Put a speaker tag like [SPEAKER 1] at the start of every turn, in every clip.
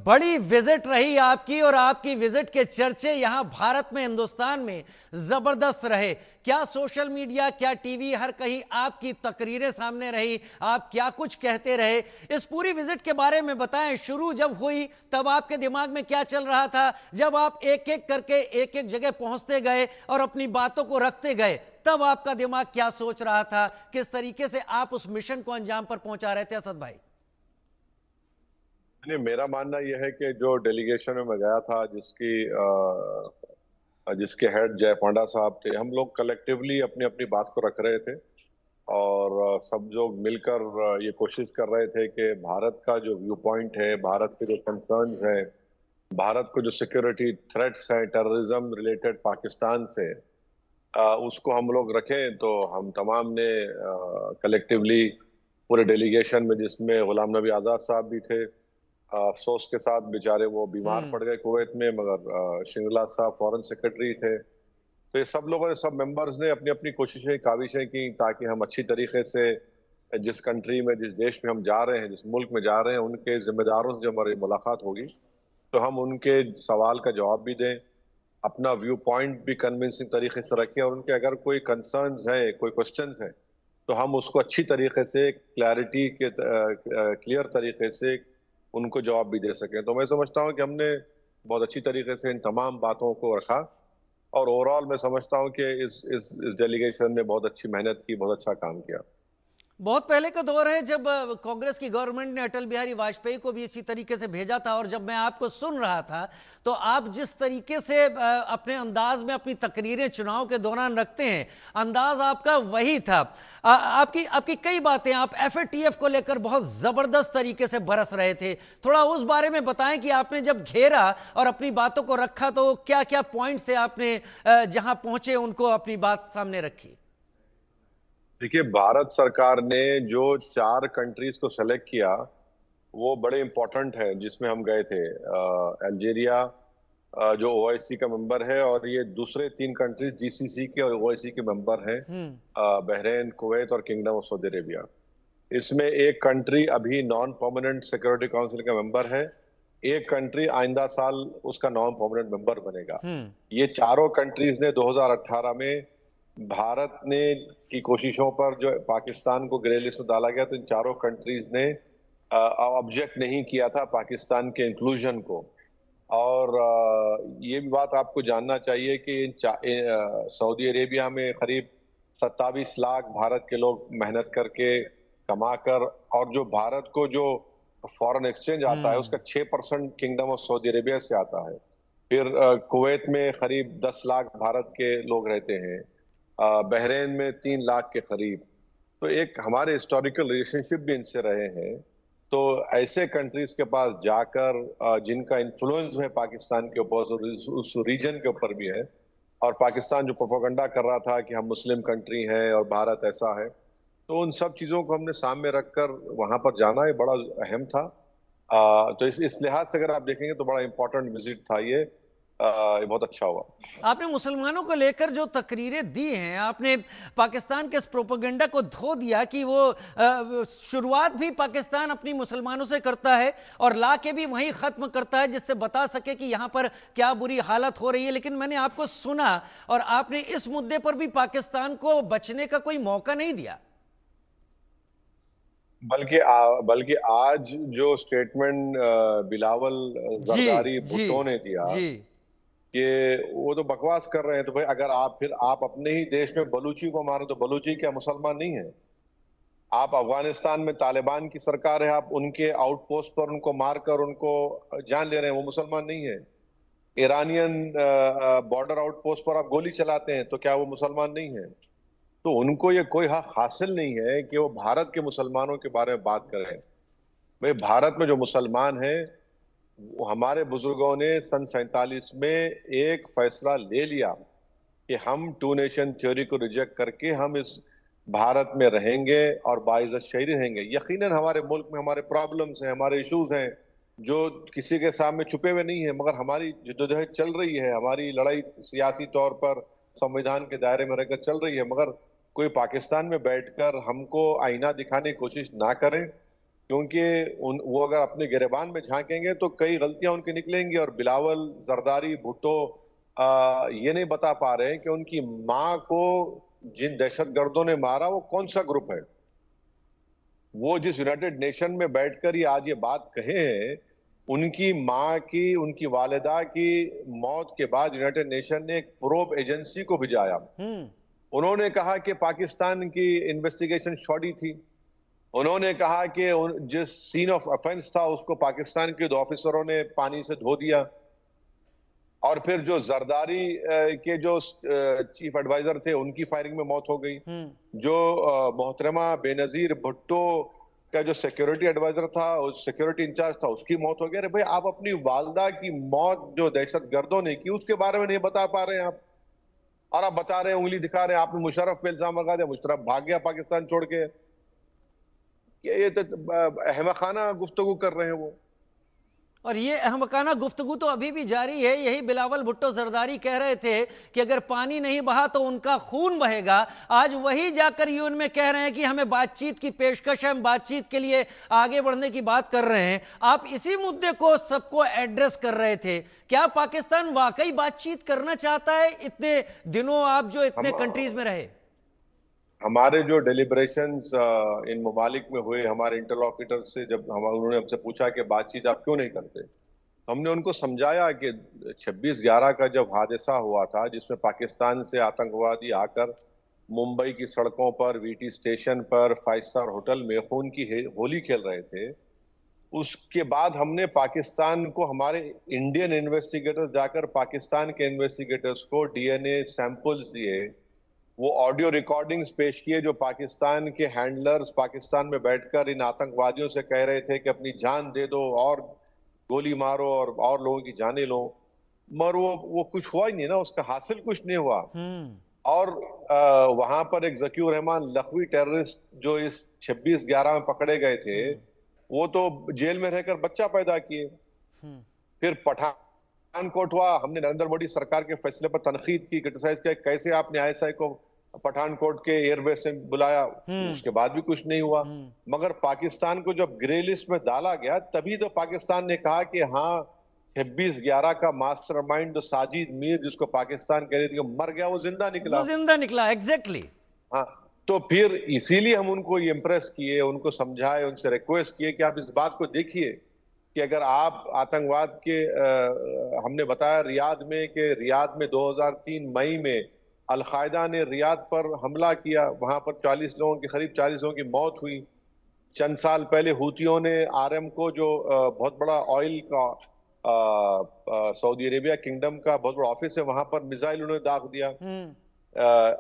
[SPEAKER 1] बड़ी विजिट रही आपकी और आपकी विजिट के चर्चे यहां भारत में, हिंदुस्तान में जबरदस्त रहे। क्या सोशल मीडिया, क्या टीवी, हर कहीं आपकी तकरीरें सामने रही, आप क्या कुछ कहते रहे। इस पूरी विजिट के बारे में बताएं। शुरू जब हुई तब आपके दिमाग में क्या चल रहा था, जब आप एक एक करके एक एक जगह पहुंचते गए और अपनी बातों को रखते गए, तब आपका दिमाग क्या सोच रहा था, किस तरीके से आप उस मिशन को अंजाम पर पहुंचा रहे थे असद भाई?
[SPEAKER 2] नहीं, मेरा मानना यह है कि जो डेलीगेशन में मैं गया था, जिसके हेड जय पांडा साहब थे, हम लोग कलेक्टिवली अपनी अपनी बात को रख रहे थे और सब लोग मिलकर ये कोशिश कर रहे थे कि भारत का जो व्यू पॉइंट है, भारत के जो कंसर्न्स हैं, भारत को जो सिक्योरिटी थ्रेट्स हैं टेररिज्म रिलेटेड पाकिस्तान से, उसको हम लोग रखें। तो हम तमाम ने कलेक्टिवली पूरे डेलीगेशन में, जिसमें गुलाम नबी आज़ाद साहब भी थे, अफसोस के साथ बेचारे वो बीमार पड़ गए कुवैत में, मगर श्रृंगला साहब फॉरेन सेक्रेटरी थे। तो ये सब लोगों ने, सब मेंबर्स ने अपनी अपनी कोशिशें, काविशें की ताकि हम अच्छी तरीके से जिस कंट्री में, जिस देश में हम जा रहे हैं, जिस मुल्क में जा रहे हैं, उनके जिम्मेदारों से जब हमारी मुलाकात होगी तो हम उनके सवाल का जवाब भी दें, अपना व्यू पॉइंट भी कन्विंसिंग तरीके से रखें, और उनके अगर कोई कंसर्न्स हैं, कोई क्वेश्चंस हैं, तो हम उसको अच्छी तरीके से, क्लैरिटी के क्लियर तरीके से उनको जवाब भी दे सकें। तो मैं समझता हूं कि हमने बहुत अच्छी तरीके से इन तमाम बातों को रखा और ओवरऑल मैं समझता हूं कि इस डेलीगेशन ने बहुत अच्छी मेहनत की, बहुत अच्छा काम किया।
[SPEAKER 1] बहुत पहले का दौर है जब कांग्रेस की गवर्नमेंट ने अटल बिहारी वाजपेयी को भी इसी तरीके से भेजा था, और जब मैं आपको सुन रहा था तो आप जिस तरीके से अपने अंदाज में अपनी तकरीरें चुनाव के दौरान रखते हैं, अंदाज आपका वही था। आपकी आपकी कई बातें, आप एफएटीएफ को लेकर बहुत जबरदस्त तरीके से बरस रहे थे। थोड़ा उस बारे में बताएं कि आपने जब घेरा और अपनी बातों को रखा तो क्या क्या पॉइंट से आपने जहां पहुंचे उनको अपनी बात सामने रखी।
[SPEAKER 2] देखिए, भारत सरकार ने जो 4 कंट्रीज को सेलेक्ट किया वो बड़े इंपॉर्टेंट है, जिसमें हम गए थे। अल्जीरिया, जो ओआईसी का मेंबर है, और ये दूसरे 3 कंट्रीज जीसीसी के और ओआईसी के मेंबर हैं, बहरीन, कुवैत और किंगडम ऑफ सऊदी अरेबिया। इसमें एक कंट्री अभी नॉन परमानेंट सिक्योरिटी काउंसिल का मेंबर है, एक कंट्री आइंदा साल उसका नॉन परमानेंट मेंबर बनेगा। ये चारों कंट्रीज ने 2018 में भारत ने की कोशिशों पर, जो पाकिस्तान को ग्रे लिस्ट में डाला गया, तो इन चारों कंट्रीज ने ऑब्जेक्ट नहीं किया था पाकिस्तान के इंक्लूजन को। और ये भी बात आपको जानना चाहिए कि सऊदी अरेबिया में करीब 27 लाख भारत के लोग मेहनत करके, कमाकर, और जो भारत को जो फॉरेन एक्सचेंज आता है उसका 6% किंगडम ऑफ सऊदी अरेबिया से आता है। फिर कुवैत में करीब 10 लाख भारत के लोग रहते हैं, बहरीन में 3 लाख के करीब। तो एक हमारे हिस्टोरिकल रिलेशनशिप भी इनसे रहे हैं। तो ऐसे कंट्रीज के पास जाकर, जिनका इन्फ्लुएंस है पाकिस्तान के ऊपर, उस रीजन के ऊपर भी है, और पाकिस्तान जो प्रोपेगेंडा कर रहा था कि हम मुस्लिम कंट्री हैं और भारत ऐसा है, तो उन सब चीजों को हमने सामने रखकर वहां पर जाना, ये बड़ा अहम था। तो इस लिहाज से अगर आप देखेंगे तो बड़ा इंपॉर्टेंट विजिट था ये। ये बहुत अच्छा हुआ।
[SPEAKER 1] आपने मुसलमानों को लेकर जो तकरीरें दी हैं, आपने पाकिस्तान के इस प्रोपेगेंडा को धो दिया कि वो शुरुआत भी पाकिस्तान अपनी मुसलमानों से करता है और ला के भी वहीं ख़त्म करता है, जिससे बता सके कि यहाँ पर क्या बुरी हालत हो रही है। लेकिन मैंने आपको सुना और आपने इस मुद्दे पर भी पाकिस्तान को बचने का कोई मौका नहीं दिया।
[SPEAKER 2] बल्कि आज जो स्टेटमेंट बिलावल
[SPEAKER 1] जी
[SPEAKER 2] जरदारी
[SPEAKER 1] जी
[SPEAKER 2] भुट्टो ने दिया,
[SPEAKER 1] जी।
[SPEAKER 2] कि वो तो बकवास कर रहे हैं। तो भाई, अगर आप अपने ही देश में बलूची को मारो तो बलूची क्या मुसलमान नहीं है? आप अफगानिस्तान में तालिबान की सरकार है, आप उनके आउटपोस्ट पर उनको मारकर उनको जान ले रहे हैं, वो मुसलमान नहीं है? ईरानियन बॉर्डर आउटपोस्ट पर आप गोली चलाते हैं, तो क्या वो मुसलमान नहीं है? तो उनको ये कोई हक हासिल नहीं है कि वो भारत के मुसलमानों के बारे में बात करें। भाई, भारत में जो मुसलमान है, हमारे बुजुर्गों ने सन 47 में एक फैसला ले लिया कि हम 2 नेशन थ्योरी को रिजेक्ट करके हम इस भारत में रहेंगे और बाइज्जत शहरी रहेंगे। यकीनन हमारे मुल्क में हमारे प्रॉब्लम्स हैं, हमारे इश्यूज हैं, जो किसी के सामने छुपे हुए नहीं है, मगर हमारी जद्दोजहद चल रही है, हमारी लड़ाई सियासी तौर पर संविधान के दायरे में रहकर चल रही है। मगर कोई पाकिस्तान में बैठकर हमको आईना दिखाने की कोशिश ना करें, क्योंकि वो अगर अपने गिरेबान में झांकेंगे तो कई गलतियां उनकी निकलेंगी। और बिलावल, जरदारी, भुट्टो ये नहीं बता पा रहे हैं कि उनकी मां को जिन दहशतगर्दों ने मारा वो कौन सा ग्रुप है। वो जिस यूनाइटेड नेशन में बैठकर ही आज ये बात कहे हैं, उनकी मां की, उनकी वालिदा की मौत के बाद यूनाइटेड नेशन ने एक प्रोब एजेंसी को भिजाया।
[SPEAKER 1] हम्म।
[SPEAKER 2] उन्होंने कहा कि पाकिस्तान की इन्वेस्टिगेशन शॉडी थी। उन्होंने कहा कि जिस सीन ऑफ ऑफेंस था उसको पाकिस्तान के 2 ऑफिसरों ने पानी से धो दिया। और फिर जो जरदारी के जो चीफ एडवाइजर थे उनकी फायरिंग में मौत हो गई। जो मोहतरमा बेनजीर भुट्टो का जो सिक्योरिटी एडवाइजर था, उस सिक्योरिटी इंचार्ज था, उसकी मौत हो गई। अरे भाई, आप अपनी वालदा की मौत जो दहशतगर्दों ने की उसके बारे में नहीं बता पा रहे हैं आप, और आप बता रहे हैं, उंगली दिखा रहे हैं। आपने मुशर्रफ पे इल्जाम लगा दिया, मुशर्रफ भाग गया पाकिस्तान छोड़ के। ये तो अहमकाना गुफ्तगू कर रहे हैं वो।
[SPEAKER 1] और ये अहमकाना गुफ्तगू तो अभी भी जारी है। यही बिलावल भुट्टो जरदारी कह रहे थे कि अगर पानी नहीं बहा तो उनका खून बहेगा। आज वही जाकर यूएन में कह रहे हैं कि हमें बातचीत की पेशकश है, हम बातचीत के लिए आगे बढ़ने की बात कर रहे हैं। आप इसी मुद्दे को सबको एड्रेस कर रहे थे। क्या पाकिस्तान वाकई बातचीत करना चाहता है? इतने दिनों आप जो इतने कंट्रीज में रहे,
[SPEAKER 2] हमारे जो डेलिब्रेशंस इन ममालिक में हुए, हमारे इंटरलॉक्यूटर से जब उन्होंने हमसे पूछा कि बातचीत आप क्यों नहीं करते, तो हमने उनको समझाया कि 26/11 का जब हादसा हुआ था, जिसमें पाकिस्तान से आतंकवादी आकर मुंबई की सड़कों पर, वीटी स्टेशन पर, 5 स्टार होटल में खून की होली खेल रहे थे, उसके बाद हमने पाकिस्तान को, हमारे इंडियन इन्वेस्टिगेटर्स जाकर पाकिस्तान के इन्वेस्टिगेटर्स को डीएनए सैंपल्स दिए, वो ऑडियो रिकॉर्डिंग्स पेश किए जो पाकिस्तान के हैंडलर्स पाकिस्तान में बैठकर इन आतंकवादियों से कह रहे थे कि अपनी जान दे दो और गोली मारो और लोगों की जानें लो। मगर वो कुछ हुआ ही नहीं ना, उसका हासिल कुछ नहीं हुआ। और वहां पर एक जकीउर रहमान लखवी टेररिस्ट जो इस 26/11 में पकड़े गए थे, वो तो जेल में रहकर बच्चा पैदा किए। फिर पठानकोट हुआ, हमने नरेंद्र मोदी सरकार के फैसले पर तनकीद की, क्रिटिसाइज किया, कैसे आपने आईएसआई को पठानकोट के एयरबेस से बुलाया। उसके बाद भी कुछ नहीं हुआ। मगर पाकिस्तान को जब ग्रे लिस्ट में डाला गया, तभी तो पाकिस्तान ने कहा कि हाँ, 26/11 का मास्टरमाइंड जो साजिद मीर, जिसको पाकिस्तान कह रही थी मर गया, वो जिंदा निकला।
[SPEAKER 1] वो जिंदा निकला, एग्जैक्टली।
[SPEAKER 2] हाँ, तो फिर इसीलिए हम उनको इम्प्रेस किए, उनको समझाए, उनसे रिक्वेस्ट किए कि आप इस बात को देखिए कि अगर आप आतंकवाद के हमने बताया रियाद में कि रियाद में 2003 मई में अलकायदा ने रियाद पर हमला किया, वहां पर 40 लोगों की, करीब 40 लोगों की मौत हुई। चंद साल पहले हूतियों ने आरएमको, जो बहुत बड़ा ऑयल का सऊदी अरेबिया किंगडम का बहुत बड़ा ऑफिस है, वहां पर मिसाइल उन्होंने दाग दिया।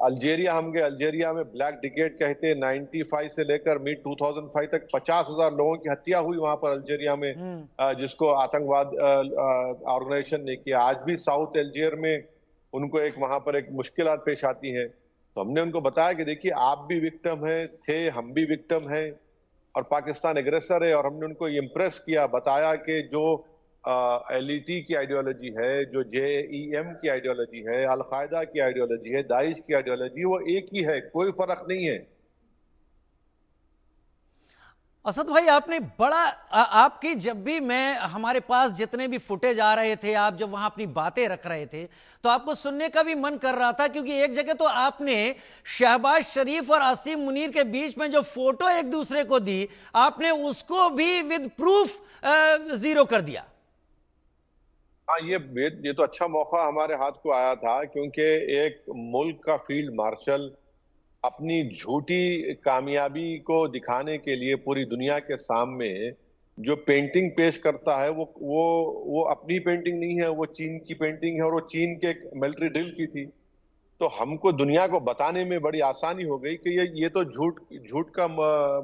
[SPEAKER 2] अल्जेरिया हम गए, अल्जेरिया में ब्लैक डिकेड कहते हैं, 95 से लेकर मिड 2005 तक 50,000 लोगों की हत्या हुई वहां पर अल्जेरिया में, जिसको आतंकवाद ऑर्गेनाइजेशन ने किया। आज भी साउथ अल्जेर में उनको एक वहां पर एक मुश्किलात पेश आती है। तो हमने उनको बताया कि देखिए, आप भी विक्टिम हैं, थे, हम भी विक्टिम हैं, और पाकिस्तान एग्रेसर है। और हमने उनको इम्प्रेस किया, बताया कि जो एलईटी की आइडियोलॉजी है, जो जेईएम की आइडियोलॉजी है, अलकायदा की आइडियोलॉजी है, दाइश की आइडियोलॉजी, वो एक ही है, कोई फर्क नहीं है।
[SPEAKER 1] असद भाई, आपने बड़ा आपकी, जब भी मैं, हमारे पास जितने भी फुटेज आ रहे थे, आप जब वहां अपनी बातें रख रहे थे, तो आपको सुनने का भी मन कर रहा था। क्योंकि एक जगह तो आपने शहबाज शरीफ और आसिम मुनीर के बीच में जो फोटो एक दूसरे को दी, आपने उसको भी विद प्रूफ जीरो कर दिया।
[SPEAKER 2] हाँ, ये तो अच्छा मौका हमारे हाथ को आया था, क्योंकि एक मुल्क का फील्ड मार्शल अपनी झूठी कामयाबी को दिखाने के लिए पूरी दुनिया के सामने जो पेंटिंग पेश करता है, वो अपनी पेंटिंग नहीं है, वो चीन की पेंटिंग है, और वो चीन के मिलिट्री ड्रिल की थी। तो हमको दुनिया को बताने में बड़ी आसानी हो गई कि ये तो झूठ झूठ का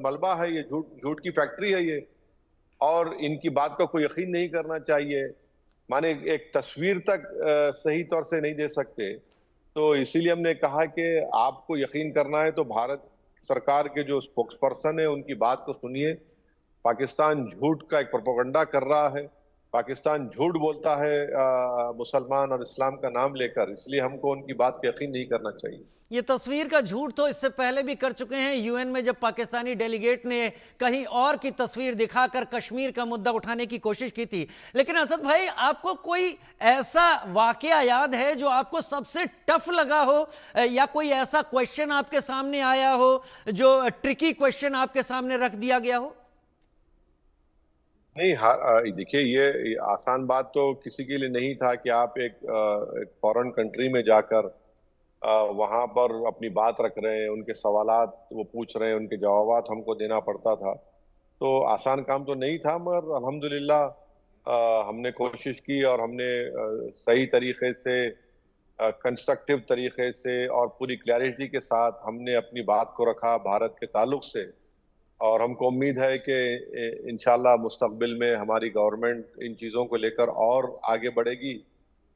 [SPEAKER 2] मलबा है, ये झूठ झूठ की फैक्ट्री है ये, और इनकी बात का कोई यकीन नहीं करना चाहिए। माने एक तस्वीर तक सही तौर से नहीं दे सकते। तो इसीलिए हमने कहा कि आपको यकीन करना है तो भारत सरकार के जो स्पोक्स पर्सन है उनकी बात को सुनिए। पाकिस्तान झूठ का एक प्रोपेगेंडा कर रहा है, पाकिस्तान झूठ बोलता है मुसलमान और इस्लाम का नाम लेकर, इसलिए हमको उनकी बात पे यकीन नहीं करना चाहिए।
[SPEAKER 1] ये तस्वीर का झूठ तो इससे पहले भी कर चुके हैं यूएन में, जब पाकिस्तानी डेलीगेट ने कहीं और की तस्वीर दिखाकर कश्मीर का मुद्दा उठाने की कोशिश की थी। लेकिन असद भाई, आपको कोई ऐसा वाकया याद है जो आपको सबसे टफ लगा हो, या कोई ऐसा क्वेश्चन आपके सामने आया हो जो ट्रिकी क्वेश्चन आपके सामने रख दिया गया हो?
[SPEAKER 2] नहीं, देखिए ये आसान बात तो किसी के लिए नहीं था कि आप एक फॉरेन कंट्री में जाकर वहां पर अपनी बात रख रहे हैं, उनके सवालात वो पूछ रहे हैं, उनके जवाबात हमको देना पड़ता था। तो आसान काम तो नहीं था, मगर अल्हम्दुलिल्लाह हमने कोशिश की और हमने सही तरीके से, कंस्ट्रक्टिव तरीके से और पूरी क्लैरिटी के साथ हमने अपनी बात को रखा भारत के ताल्लुक से। और हमको उम्मीद है कि इंशाल्लाह मुस्तकबिल में हमारी गवर्नमेंट इन चीज़ों को लेकर और आगे बढ़ेगी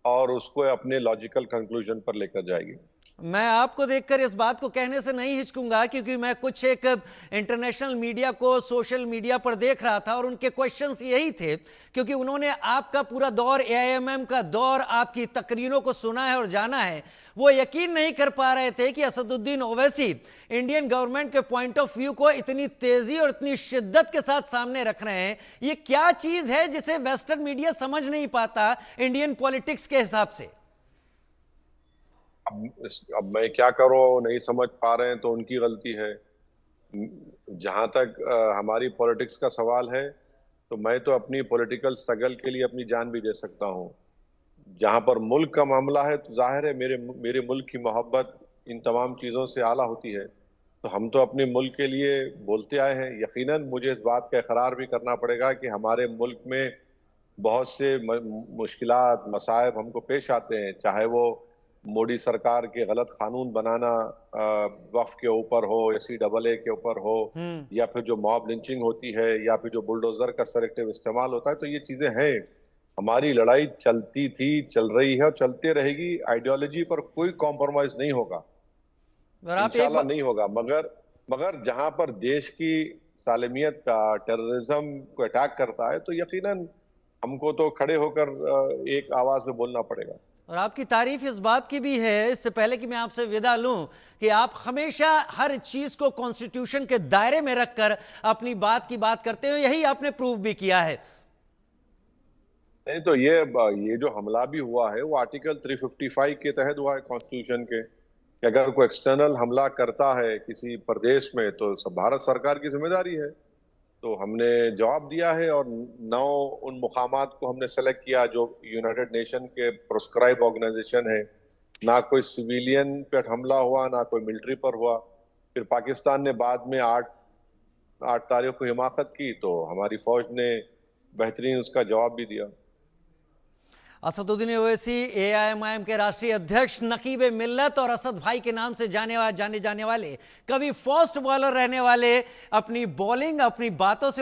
[SPEAKER 2] और उसको अपने लॉजिकल कंक्लूजन पर लेकर जाएगी।
[SPEAKER 1] मैं आपको देखकर इस बात को कहने से नहीं हिचकूंगा, क्योंकि मैं कुछ एक इंटरनेशनल मीडिया को सोशल मीडिया पर देख रहा था और उनके क्वेश्चंस यही थे, क्योंकि उन्होंने आपका पूरा दौर, एआईएमएम का दौर, आपकी तकरीरों को सुना है और जाना है। वो यकीन नहीं कर पा रहे थे कि असदुद्दीन ओवैसी इंडियन गवर्नमेंट के पॉइंट ऑफ व्यू को इतनी तेजी और इतनी शिद्दत के साथ सामने रख रहे हैं। ये क्या चीज है जिसे वेस्टर्न मीडिया समझ नहीं पाता इंडियन पॉलिटिक्स के हिसाब से?
[SPEAKER 2] अब मैं क्या करूं, नहीं समझ पा रहे हैं तो उनकी गलती है। जहां तक हमारी पॉलिटिक्स का सवाल है, तो मैं तो अपनी पॉलिटिकल स्ट्रगल के लिए अपनी जान भी दे सकता हूं। जहां पर मुल्क का मामला है तो जाहिर है मेरे मुल्क की मोहब्बत इन तमाम चीज़ों से आला होती है। तो हम तो अपने मुल्क के लिए बोलते आए हैं। यकीनन मुझे इस बात का इकरार भी करना पड़ेगा कि हमारे मुल्क में बहुत से मुश्किलात, मसाइब हमको पेश आते हैं, चाहे वो मोदी सरकार के गलत कानून बनाना वक्फ के ऊपर हो, या CAA के ऊपर हो, या फिर जो मॉब लिंचिंग होती है, या फिर जो बुलडोजर का सेलेक्टिव इस्तेमाल होता है। तो ये चीजें हैं। हमारी लड़ाई चलती थी, चल रही है और चलते रहेगी। आइडियोलॉजी पर कोई कॉम्प्रोमाइज नहीं होगा, इंशाल्लाह नहीं होगा। मगर जहां पर देश की सालमियत का, टेररिज्म को अटैक करता है, तो यकीनन हमको तो खड़े होकर एक आवाज में बोलना पड़ेगा।
[SPEAKER 1] और आपकी तारीफ इस बात की भी है, इससे पहले कि मैं आपसे विदा लूं, कि आप हमेशा हर चीज को कॉन्स्टिट्यूशन के दायरे में रखकर अपनी बात की बात करते हो। यही आपने प्रूव भी किया है।
[SPEAKER 2] नहीं तो ये जो हमला भी हुआ है वो आर्टिकल 355 के तहत हुआ है कॉन्स्टिट्यूशन के, कि अगर कोई एक्सटर्नल हमला करता है किसी प्रदेश में तो सब भारत सरकार की जिम्मेदारी है। तो हमने जवाब दिया है और 9 उन मुकामात को हमने सेलेक्ट किया जो यूनाइटेड नेशन के प्रोस्क्राइब ऑर्गेनाइजेशन है। ना कोई सिविलियन पर हमला हुआ, ना कोई मिलिट्री पर हुआ। फिर पाकिस्तान ने बाद में 8 तारीख को हिमाकत की, तो हमारी फौज ने बेहतरीन उसका जवाब भी दिया।
[SPEAKER 1] असदुद्दीन ओवैसी एआईएमआईएम के राष्ट्रीय अध्यक्ष, नकीब मिल्लत और असद भाई के नाम से जाने जाने वाले, कभी फास्ट बॉलर रहने वाले, अपनी बॉलिंग, अपनी बातों से